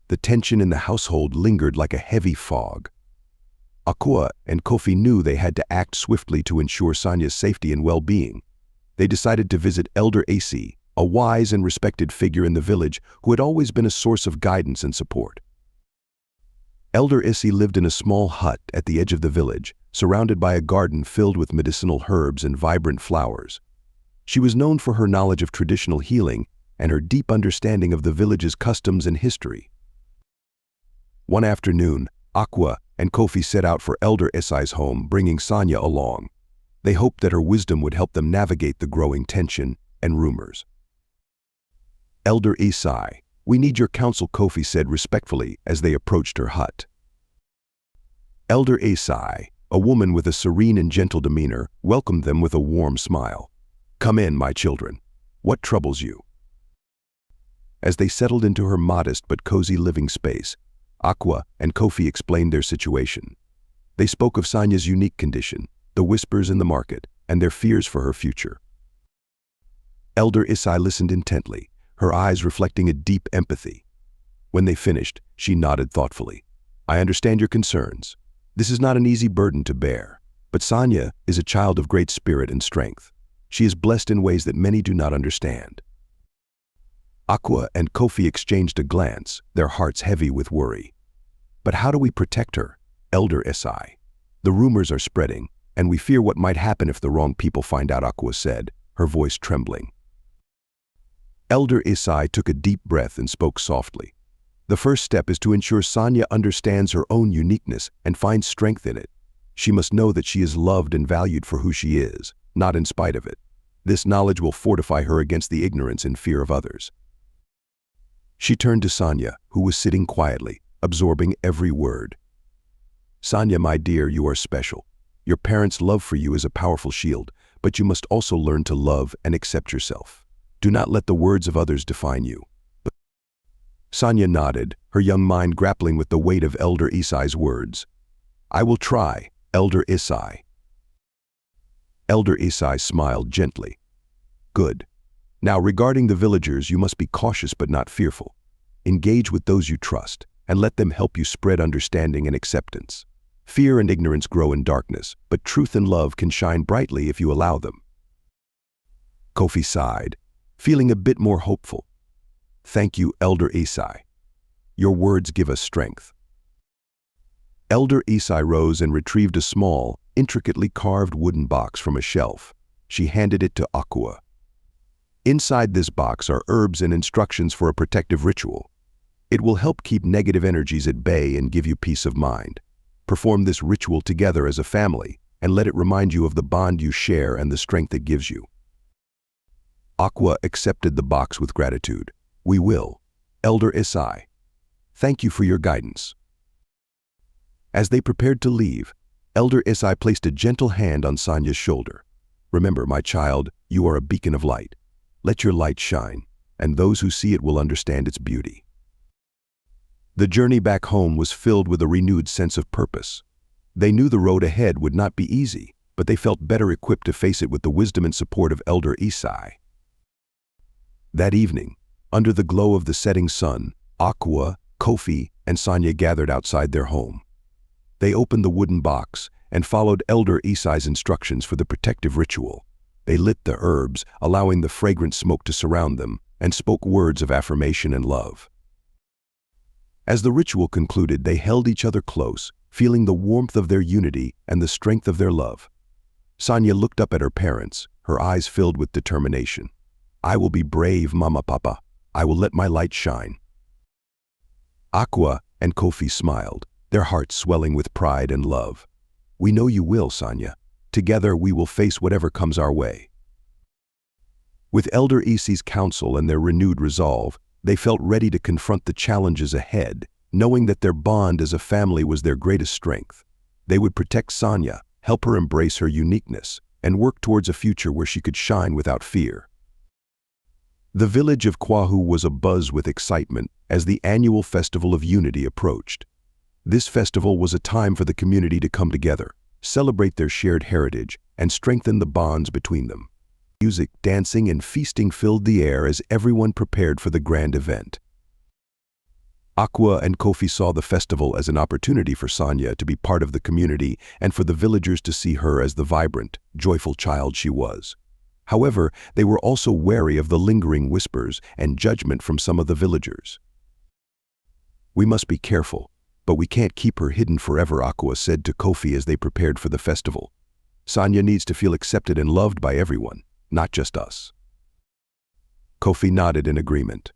the tension in the household lingered like a heavy fog. Akua and Kofi knew they had to act swiftly to ensure Sanya's safety and well-being. They decided to visit Elder AC, a wise and respected figure in the village who had always been a source of guidance and support. Elder Issy lived in a small hut at the edge of the village, surrounded by a garden filled with medicinal herbs and vibrant flowers. She was known for her knowledge of traditional healing and her deep understanding of the village's customs and history. One afternoon, Aqua and Kofi set out for Elder Isai's home, bringing Sanya along. They hoped that her wisdom would help them navigate the growing tension and rumors. Elder Isai, we need your counsel, Kofi said respectfully as they approached her hut. Elder Isai, a woman with a serene and gentle demeanor, welcomed them with a warm smile. Come in, my children. What troubles you? As they settled into her modest but cozy living space, Aqua and Kofi explained their situation. They spoke of Sanya's unique condition, the whispers in the market, and their fears for her future. Elder Isai listened intently, her eyes reflecting a deep empathy. When they finished, she nodded thoughtfully. I understand your concerns. This is not an easy burden to bear, but Sanya is a child of great spirit and strength. She is blessed in ways that many do not understand. Aqua and Kofi exchanged a glance, their hearts heavy with worry. But how do we protect her? Elder Isai. The rumors are spreading, and we fear what might happen if the wrong people find out, Aqua said, her voice trembling. Elder Isai took a deep breath and spoke softly. The first step is to ensure Sanya understands her own uniqueness and finds strength in it. She must know that she is loved and valued for who she is, not in spite of it. This knowledge will fortify her against the ignorance and fear of others. She turned to Sanya, who was sitting quietly, absorbing every word. Sanya, my dear, you are special. Your parents' love for you is a powerful shield, but you must also learn to love and accept yourself. Do not let the words of others define you. Sanya nodded, her young mind grappling with the weight of Elder Isai's words. I will try, Elder Isai. Elder Isai smiled gently. Good. Now, regarding the villagers, you must be cautious but not fearful. Engage with those you trust, and let them help you spread understanding and acceptance. Fear and ignorance grow in darkness, but truth and love can shine brightly if you allow them. Kofi sighed, feeling a bit more hopeful. Thank you, Elder Isai. Your words give us strength. Elder Isai rose and retrieved a small, intricately carved wooden box from a shelf. She handed it to Aqua. Inside this box are herbs and instructions for a protective ritual. It will help keep negative energies at bay and give you peace of mind. Perform this ritual together as a family, and let it remind you of the bond you share and the strength it gives you. Aqua accepted the box with gratitude. We will. Elder Isai. Thank you for your guidance. As they prepared to leave, Elder Isai placed a gentle hand on Sanya's shoulder. Remember, my child, you are a beacon of light. Let your light shine, and those who see it will understand its beauty. The journey back home was filled with a renewed sense of purpose. They knew the road ahead would not be easy, but they felt better equipped to face it with the wisdom and support of Elder Isai. That evening, under the glow of the setting sun, Aqua, Kofi, and Sanya gathered outside their home. They opened the wooden box and followed Elder Isai's instructions for the protective ritual. They lit the herbs, allowing the fragrant smoke to surround them, and spoke words of affirmation and love. As the ritual concluded, they held each other close, feeling the warmth of their unity and the strength of their love. Sanya looked up at her parents, her eyes filled with determination. I will be brave, Mama Papa. I will let my light shine. Aqua and Kofi smiled, their hearts swelling with pride and love. We know you will, Sanya. Together we will face whatever comes our way. With Elder Isi's counsel and their renewed resolve, they felt ready to confront the challenges ahead, knowing that their bond as a family was their greatest strength. They would protect Sanya, help her embrace her uniqueness, and work towards a future where she could shine without fear. The village of Kwahu was abuzz with excitement as the annual Festival of Unity approached. This festival was a time for the community to come together, celebrate their shared heritage, and strengthen the bonds between them. Music, dancing, and feasting filled the air as everyone prepared for the grand event. Aqua and Kofi saw the festival as an opportunity for Sanya to be part of the community and for the villagers to see her as the vibrant, joyful child she was. However, they were also wary of the lingering whispers and judgment from some of the villagers. "We must be careful, but we can't keep her hidden forever," Aqua said to Kofi as they prepared for the festival. "Sanya needs to feel accepted and loved by everyone, not just us." Kofi nodded in agreement.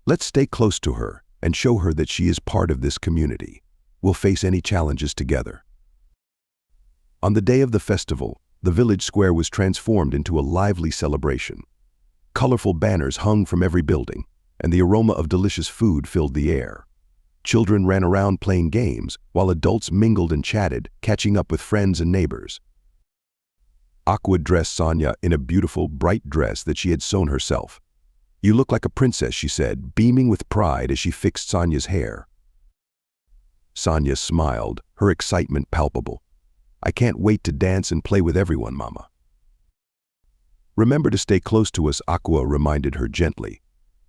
"Let's stay close to her and show her that she is part of this community. We'll face any challenges together." On the day of the festival, the village square was transformed into a lively celebration. Colorful banners hung from every building, and the aroma of delicious food filled the air. Children ran around playing games, while adults mingled and chatted, catching up with friends and neighbors. Aqua dressed Sanya in a beautiful, bright dress that she had sewn herself. "You look like a princess," she said, beaming with pride as she fixed Sanya's hair. Sanya smiled, her excitement palpable. "I can't wait to dance and play with everyone, Mama." "Remember to stay close to us," Aqua reminded her gently.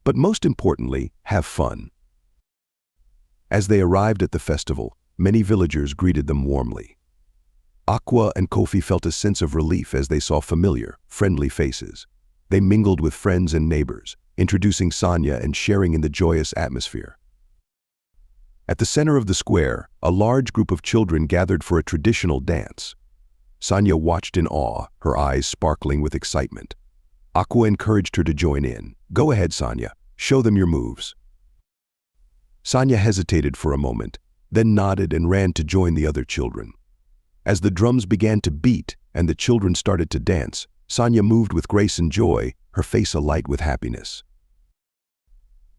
"But most importantly, have fun." As they arrived at the festival, many villagers greeted them warmly. Aqua and Kofi felt a sense of relief as they saw familiar, friendly faces. They mingled with friends and neighbors, introducing Sanya and sharing in the joyous atmosphere. At the center of the square, a large group of children gathered for a traditional dance. Sanya watched in awe, her eyes sparkling with excitement. Aqua encouraged her to join in. "Go ahead, Sanya. Show them your moves." Sanya hesitated for a moment, then nodded and ran to join the other children. As the drums began to beat and the children started to dance, Sanya moved with grace and joy, her face alight with happiness.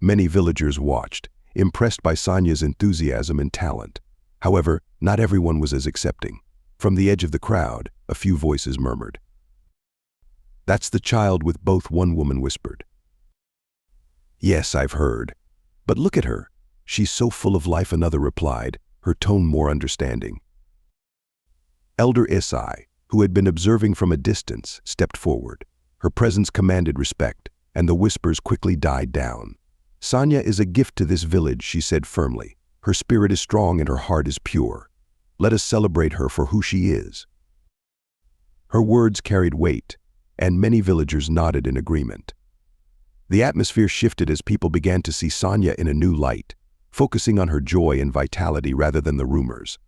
Many villagers watched, impressed by Sanya's enthusiasm and talent. However, not everyone was as accepting. From the edge of the crowd, a few voices murmured. "That's the child with both," one woman whispered. "Yes, I've heard. But look at her. She's so full of life," another replied, her tone more understanding. Elder Isai, who had been observing from a distance, stepped forward. Her presence commanded respect, and the whispers quickly died down. "Sanya is a gift to this village," she said firmly. "Her spirit is strong and her heart is pure. Let us celebrate her for who she is." Her words carried weight, and many villagers nodded in agreement. The atmosphere shifted as people began to see Sanya in a new light, focusing on her joy and vitality rather than the rumors.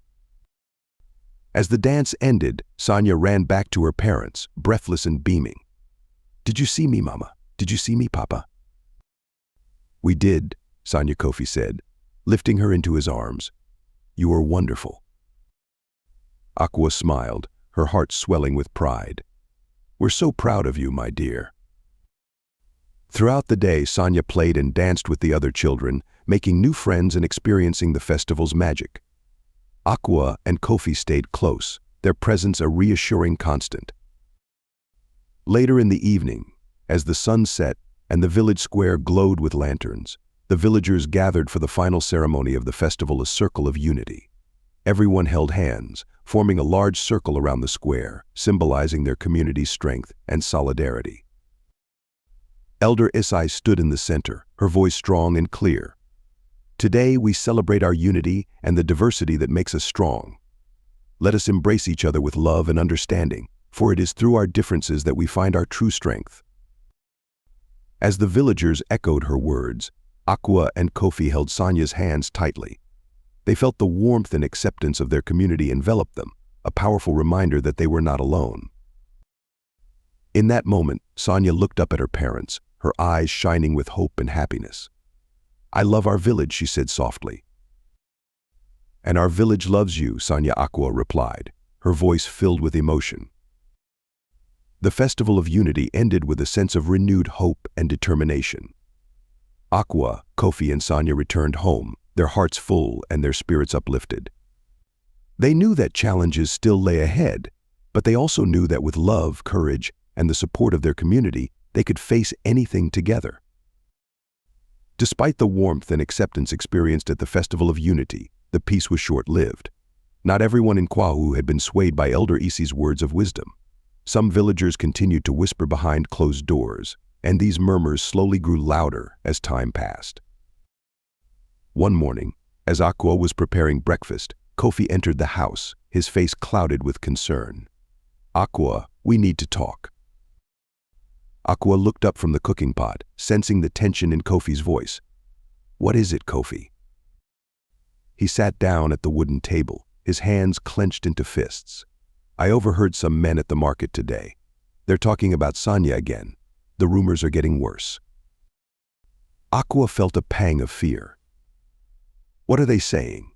As the dance ended, Sanya ran back to her parents, breathless and beaming. "Did you see me, Mama? Did you see me, Papa?" "We did," Sanya Kofi said, lifting her into his arms. "You are wonderful." Aqua smiled, her heart swelling with pride. "We're so proud of you, my dear." Throughout the day, Sanya played and danced with the other children, making new friends and experiencing the festival's magic. Aqua and Kofi stayed close, their presence a reassuring constant. Later in the evening, as the sun set and the village square glowed with lanterns, the villagers gathered for the final ceremony of the festival, a circle of unity. Everyone held hands, forming a large circle around the square, symbolizing their community's strength and solidarity. Elder Isai stood in the center, her voice strong and clear. "Today we celebrate our unity and the diversity that makes us strong. Let us embrace each other with love and understanding, for it is through our differences that we find our true strength." As the villagers echoed her words, Aqua and Kofi held Sanya's hands tightly. They felt the warmth and acceptance of their community envelop them, a powerful reminder that they were not alone. In that moment, Sanya looked up at her parents, her eyes shining with hope and happiness. "I love our village," she said softly. "And our village loves you," Sanya Aqua replied, her voice filled with emotion. The Festival of Unity ended with a sense of renewed hope and determination. Aqua, Kofi, and Sanya returned home, their hearts full and their spirits uplifted. They knew that challenges still lay ahead, but they also knew that with love, courage, and the support of their community, they could face anything together. Despite the warmth and acceptance experienced at the Festival of Unity, the peace was short-lived. Not everyone in Kwahu had been swayed by Elder Isi's words of wisdom. Some villagers continued to whisper behind closed doors, and these murmurs slowly grew louder as time passed. One morning, as Aqua was preparing breakfast, Kofi entered the house, his face clouded with concern. "Aqua, we need to talk." Aqua looked up from the cooking pot, sensing the tension in Kofi's voice. "What is it, Kofi?" He sat down at the wooden table, his hands clenched into fists. "I overheard some men at the market today. They're talking about Sanya again. The rumors are getting worse." Aqua felt a pang of fear. "What are they saying?"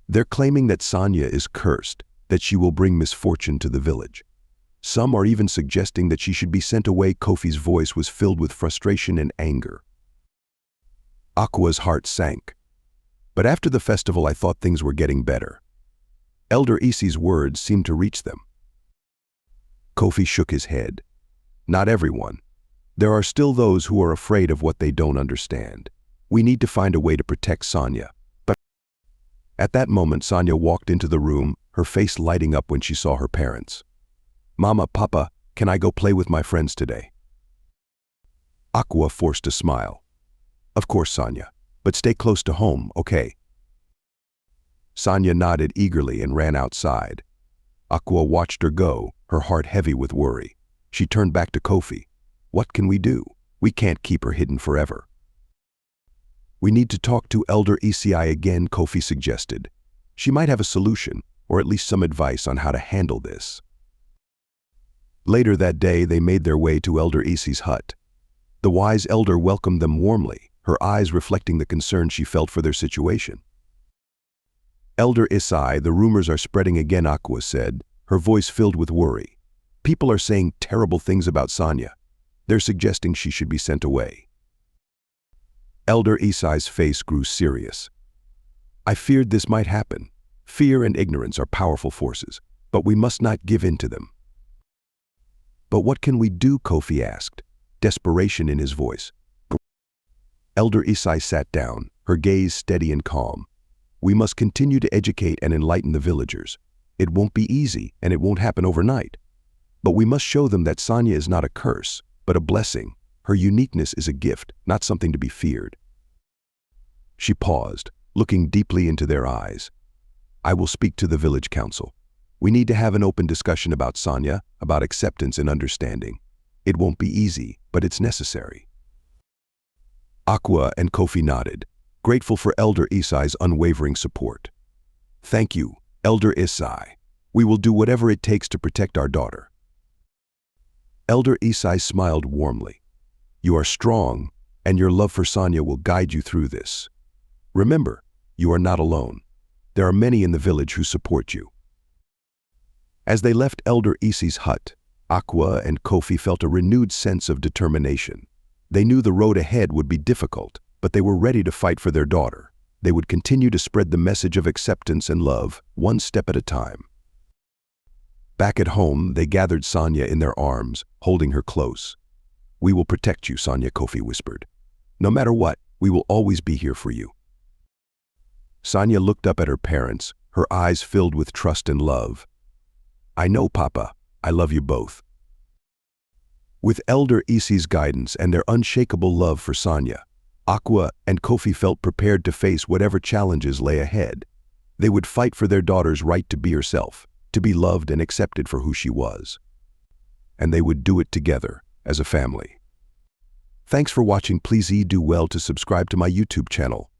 "They're claiming that Sanya is cursed, that she will bring misfortune to the village. Some are even suggesting that she should be sent away." Kofi's voice was filled with frustration and anger. Aqua's heart sank. "But after the festival I thought things were getting better." Elder Isi's words seemed to reach them. Kofi shook his head. "Not everyone. There are still those who are afraid of what they don't understand. We need to find a way to protect Sanya." But at that moment, Sanya walked into the room, her face lighting up when she saw her parents. "Mama, Papa, can I go play with my friends today?" Aqua forced a smile. "Of course, Sanya, but stay close to home, okay?" Sanya nodded eagerly and ran outside. Aqua watched her go, her heart heavy with worry. She turned back to Kofi. "What can we do? We can't keep her hidden forever." "We need to talk to Elder Isi again," Kofi suggested. "She might have a solution, or at least some advice on how to handle this." Later that day, they made their way to Elder Isi's hut. The wise elder welcomed them warmly, her eyes reflecting the concern she felt for their situation. "Elder Isi, the rumors are spreading again," Aqua said, her voice filled with worry. "People are saying terrible things about Sanya. They're suggesting she should be sent away." Elder Isi's face grew serious. "I feared this might happen. Fear and ignorance are powerful forces, but we must not give in to them." "But what can we do?" Kofi asked, desperation in his voice. Elder Isi sat down, her gaze steady and calm. "We must continue to educate and enlighten the villagers. It won't be easy, and it won't happen overnight. But we must show them that Sanya is not a curse, but a blessing. Her uniqueness is a gift, not something to be feared." She paused, looking deeply into their eyes. "I will speak to the village council. We need to have an open discussion about Sanya, about acceptance and understanding. It won't be easy, but it's necessary." Aqua and Kofi nodded, grateful for Elder Isi's unwavering support. "Thank you, Elder Isi. We will do whatever it takes to protect our daughter." Elder Isi smiled warmly. "You are strong, and your love for Sanya will guide you through this. Remember, you are not alone. There are many in the village who support you." As they left Elder Isi's hut, Aqua and Kofi felt a renewed sense of determination. They knew the road ahead would be difficult, but they were ready to fight for their daughter. They would continue to spread the message of acceptance and love, one step at a time. Back at home, they gathered Sanya in their arms, holding her close. "We will protect you," Sanya, Kofi whispered. "No matter what, we will always be here for you." Sanya looked up at her parents, her eyes filled with trust and love. "I know, Papa. I love you both." With Elder Isi's guidance and their unshakable love for Sanya, Aqua and Kofi felt prepared to face whatever challenges lay ahead. They would fight for their daughter's right to be herself, to be loved and accepted for who she was. And they would do it together, as a family. Thanks for watching. Please do well to subscribe to my YouTube channel.